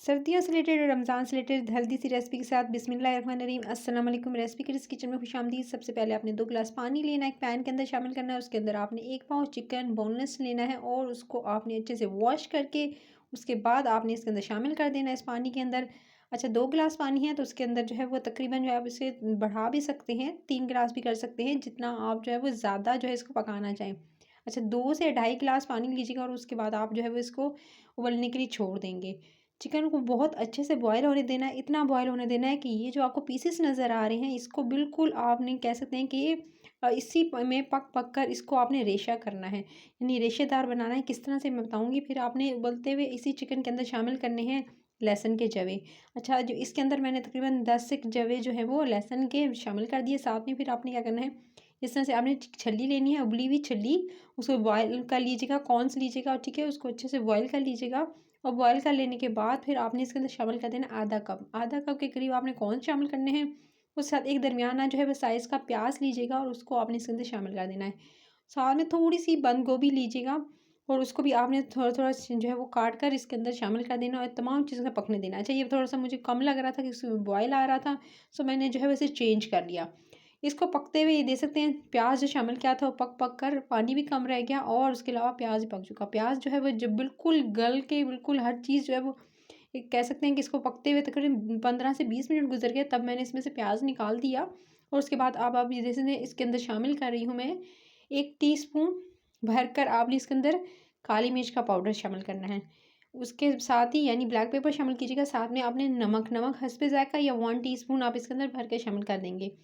सर्दियों से रिलेटेड और रमज़ान से रिलेटेड हेल्दी सी रेसिपी के साथ बिस्मिल्लाहिर्रहमानिर्रहीम अस्सलाम वालेकुम। रेसिपी के इस किचन में खुशामदीद। सबसे पहले आपने 2 गिलास पानी लेना है, एक पैन के अंदर शामिल करना है। उसके अंदर आपने 1 पाव चिकन बोनलेस लेना है और उसको आपने अच्छे से वॉश करके उसके बाद आपने इसके अंदर शामिल कर देना है इस पानी के अंदर। अच्छा, 2 गिलास पानी है तो उसके अंदर जो है वो तकरीबन जो है आप इसे बढ़ा भी सकते हैं, 3 गिलास भी कर सकते हैं, जितना आप जो है वो ज़्यादा जो है इसको पकाना चाहें। अच्छा, 2 से ढाई गिलास पानी लीजिएगा और उसके बाद आप जो है वो इसको उबलने के लिए छोड़ देंगे। चिकन को बहुत अच्छे से बॉयल होने देना है, इतना बॉयल होने देना है कि ये जो आपको पीसेस नज़र आ रहे हैं, इसको बिल्कुल आपने कह सकते हैं कि इसी में पक कर इसको आपने रेशा करना है, यानी रेशेदार बनाना है। किस तरह से मैं बताऊँगी। फिर आपने उबलते हुए इसी चिकन के अंदर शामिल करने हैं लहसुन के जवे। अच्छा, जो इसके अंदर मैंने तकरीबन 10 से जवे जो है वो लहसुन के शामिल कर दिए। साथ में फिर आपने क्या करना है, इस तरह से आपने छल्ली लेनी है, उबली हुई छल्ली, उसको बॉयल कर लीजिएगा, कॉर्न्स लीजिएगा, ठीक है, उसको अच्छे से बॉयल कर लीजिएगा। और बॉयल कर लेने के बाद फिर आपने इसके अंदर शामिल कर देना आधा कप के करीब आपने कौन शामिल करने हैं। उसके साथ एक दरमियाना जो है वो साइज़ का प्याज लीजिएगा और उसको आपने इसके अंदर शामिल कर देना है। साथ में थोड़ी सी बंद गोभी लीजिएगा और उसको भी आपने थोड़ा थोड़ा जो है वो काट कर इसके अंदर शामिल कर देना और तमाम चीज़ों को पकने देना। अच्छा, ये थोड़ा सा मुझे कम लग रहा था कि उसमें बॉयल आ रहा था, सो मैंने जो है वैसे चेंज कर लिया। इसको पकते हुए ये देख सकते हैं प्याज जो शामिल किया था वो पक पक कर पानी भी कम रह गया और उसके अलावा प्याज भी पक चुका। प्याज जो है वो जब बिल्कुल गल के बिल्कुल हर चीज़ जो है वो एक कह सकते हैं कि इसको पकते हुए तकरीबन 15 से 20 मिनट गुजर गए, तब मैंने इसमें से प्याज निकाल दिया। और उसके बाद अब आप ये देख सकते हैं इसके अंदर शामिल कर रही हूँ मैं 1 टीस्पून भरकर आपने इसके अंदर काली मिर्च का पाउडर शामिल करना है। उसके साथ ही यानी ब्लैक पेपर शामिल कीजिएगा। साथ में आपने नमक हस्बे ज़ायक़ा या 1 टीस्पून आप इसके अंदर भर के शामिल कर देंगे।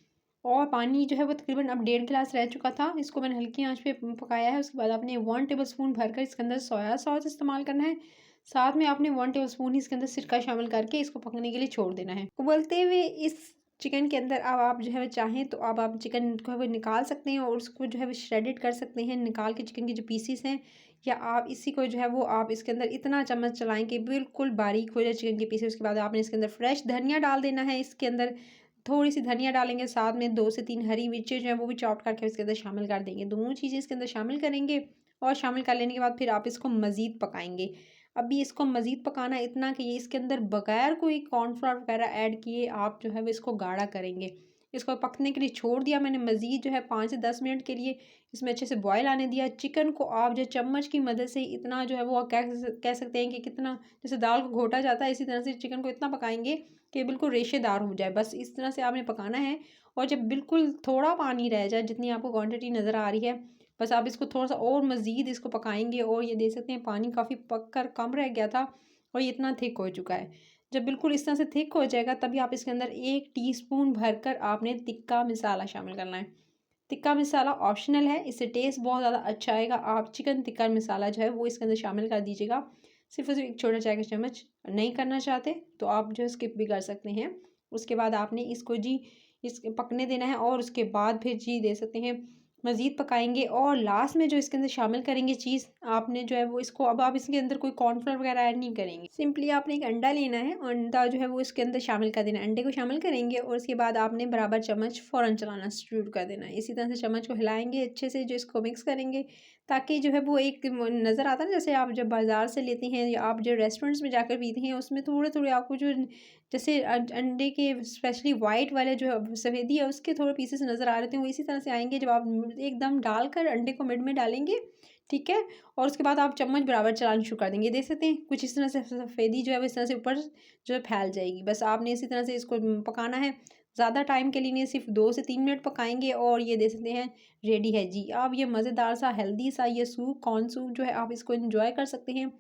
और पानी जो है वो तकरीबन अब 1.5 गिलास रह चुका था। इसको मैंने हल्की आंच पे पकाया है। उसके बाद आपने 1 टेबलस्पून भरकर इसके अंदर सोया सॉस इस्तेमाल करना है। साथ में आपने 1 टेबलस्पून ही इसके अंदर सिरका शामिल करके इसको पकने के लिए छोड़ देना है। उबलते हुए इस चिकन के अंदर अब आप जो है वो चाहें तो अब आप चिकन को है वो निकाल सकते हैं और उसको जो है वो श्रेडेड कर सकते हैं, निकाल के चिकन के जो पीसीस हैं, या आप इसी को जो है वो आप इसके अंदर इतना चम्मच चलाएं कि बिल्कुल बारीक हो जाए चिकन के पीसेस। उसके बाद आपने इसके अंदर फ्रेश धनिया डाल देना है। इसके अंदर थोड़ी सी धनिया डालेंगे, साथ में 2 से 3 हरी मिर्चें जो हैं वो भी चॉप करके इसके अंदर शामिल कर देंगे। दोनों चीज़ें इसके अंदर शामिल करेंगे और शामिल कर लेने के बाद फिर आप इसको मज़ीद पकाएंगे। अभी इसको मज़ीद पकाना इतना कि ये इसके अंदर बगैर कोई कॉर्नफ्लोर वगैरह ऐड किए आप जो है वो इसको गाढ़ा करेंगे। इसको पकने के लिए छोड़ दिया मैंने मज़ीद जो है 5 से 10 मिनट के लिए इसमें अच्छे से बॉयल आने दिया। चिकन को आप जो चम्मच की मदद से इतना जो है वो कह सकते हैं कि कितना, जैसे दाल को घोटा जाता है इसी तरह से चिकन को इतना पकाएंगे कि बिल्कुल रेशेदार हो जाए। बस इस तरह से आपने पकाना है। और जब बिल्कुल थोड़ा पानी रह जाए, जितनी आपको क्वांटिटी नज़र आ रही है, बस आप इसको थोड़ा सा और मज़ीद इसको पकाएंगे। और ये देख सकते हैं पानी काफ़ी पक कर कम रह गया था और ये इतना थिक हो चुका है। जब बिल्कुल इस तरह से थिक हो जाएगा तभी आप इसके अंदर 1 टीस्पून भरकर आपने तिक्का मसाला शामिल करना है। तिक्का मसाला ऑप्शनल है, इससे टेस्ट बहुत ज़्यादा अच्छा आएगा। आप चिकन तिक्का मसाला जो है वो इसके अंदर शामिल कर दीजिएगा, सिर्फ और सिर्फ 1 छोटा चाय का चम्मच। नहीं करना चाहते तो आप जो है स्किप भी कर सकते हैं। उसके बाद आपने इसको जी इस पकने देना है और उसके बाद फिर जी दे सकते हैं मज़ीद पकाएंगे। और लास्ट में जो इसके अंदर शामिल करेंगे चीज़, आपने जो है वो इसको अब आप इसके अंदर कोई कॉर्नफ्लोर वगैरह ऐड नहीं करेंगे। सिंपली आपने एक अंडा लेना है, अंडा जो है वो इसके अंदर शामिल कर देना है। अंडे को शामिल करेंगे और उसके बाद आपने बराबर चम्मच फ़ौरन चलाना शुरू कर देना है। इसी तरह से चम्मच को हिलाएंगे अच्छे से, जो इसको मिक्स करेंगे ताकि जो है वो एक नज़र आता है ना, जैसे आप जब बाज़ार से लेते हैं या आप जो रेस्टोरेंट्स में जाकर पीते हैं, उसमें थोड़े थोड़े आपको जो जैसे अंडे के स्पेशली वाइट वाले जो सफ़ेदी है उसके थोड़े पीसेस नज़र आ रहे थे, वो इसी तरह से आएंगे जब आप एकदम डालकर अंडे को मिड में डालेंगे, ठीक है। और उसके बाद आप चम्मच बराबर चलाना शुरू कर देंगे। देख सकते हैं कुछ इस तरह से सफ़ेदी जो है वो इस तरह से ऊपर जो है फैल जाएगी। बस आपने इसी तरह से इसको पकाना है, ज़्यादा टाइम के लिए नहीं, सिर्फ 2 से 3 मिनट पकाएंगे और ये देख सकते हैं रेडी है जी। आप ये मज़ेदार सा हेल्दी सा ये सूप, कॉर्न सूप जो है आप इसको इंजॉय कर सकते हैं।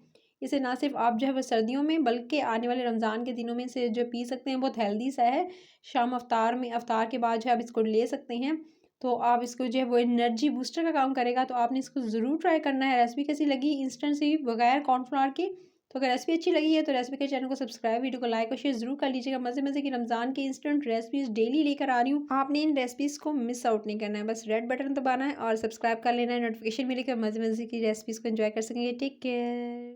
इसे ना सिर्फ आप जो है वो सर्दियों में बल्कि आने वाले रमज़ान के दिनों में से जो पी सकते हैं, बहुत हेल्दी सा है। शाम अफ्तार में, अफ्तार के बाद जो है आप इसको ले सकते हैं। तो आप इसको जो है वो एनर्जी बूस्टर का काम करेगा, तो आपने इसको ज़रूर ट्राई करना है। रेसिपी कैसी लगी इंस्टेंट सी बगैर कॉर्नफ्लावर की? तो अगर रेसिपी अच्छी लगी है तो रेसिपी के चैनल को सब्सक्राइब, वीडियो को लाइक और शेयर ज़रूर कर लीजिएगा। मज़े मज़े की रमज़ान की इंस्टेंट रेसिपीज़ डेली लेकर आ रही हूँ, आपने इन रेसिपीज़ को मिस आउट नहीं करना है। बस रेड बटन दबाना है और सब्सक्राइब कर लेना है, नोटिफिकेशन मिलेगा, मज़े मज़े की रेसिपीज़ को एंजॉय कर सकेंगे। Take care.